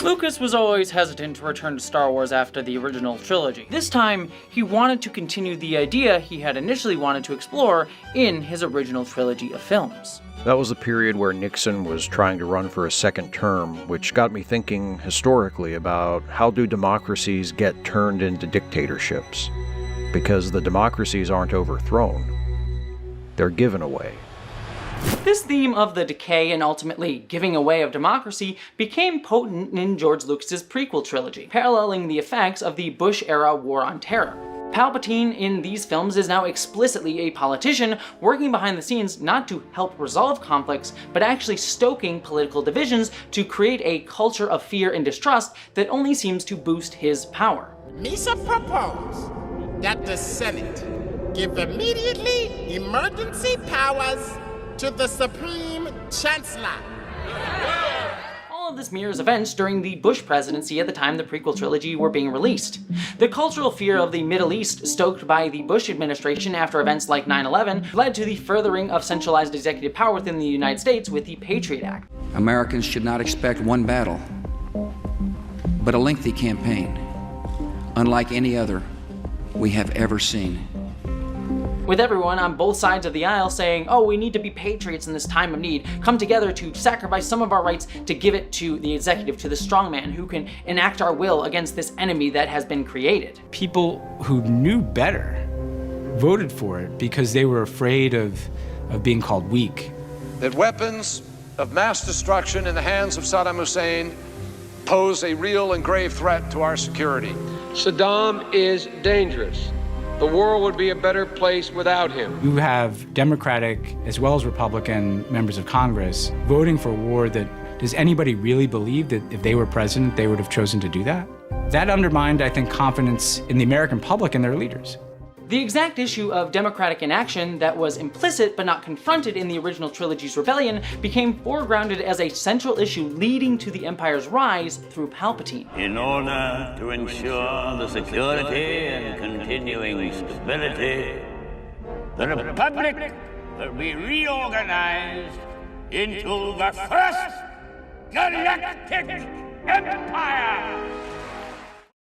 Lucas was always hesitant to return to Star Wars after the original trilogy. This time, he wanted to continue the idea he had initially wanted to explore in his original trilogy of films. That was the period where Nixon was trying to run for a second term, which got me thinking historically about how do democracies get turned into dictatorships? Because the democracies aren't overthrown, they're given away. This theme of the decay and ultimately giving away of democracy became potent in George Lucas's prequel trilogy, paralleling the effects of the Bush-era War on Terror. Palpatine in these films is now explicitly a politician working behind the scenes not to help resolve conflicts, but actually stoking political divisions to create a culture of fear and distrust that only seems to boost his power. Misa proposed that the Senate give immediately emergency powers to the Supreme Chancellor. All of this mirrors events during the Bush presidency at the time the prequel trilogy were being released. The cultural fear of the Middle East stoked by the Bush administration after events like 9/11 led to the furthering of centralized executive power within the United States with the Patriot Act. Americans should not expect one battle, but a lengthy campaign, unlike any other we have ever seen. With everyone on both sides of the aisle saying, oh, we need to be patriots in this time of need, come together to sacrifice some of our rights to give it to the executive, to the strongman who can enact our will against this enemy that has been created. People who knew better voted for it because they were afraid of being called weak. That weapons of mass destruction in the hands of Saddam Hussein pose a real and grave threat to our security. Saddam is dangerous. The world would be a better place without him. You have Democratic as well as Republican members of Congress voting for a war that, does anybody really believe that if they were president, they would have chosen to do that? That undermined, I think, confidence in the American public and their leaders. The exact issue of democratic inaction that was implicit but not confronted in the original trilogy's rebellion became foregrounded as a central issue leading to the Empire's rise through Palpatine. In order to ensure the security and continuing stability, the Republic will be reorganized into the First Galactic Empire!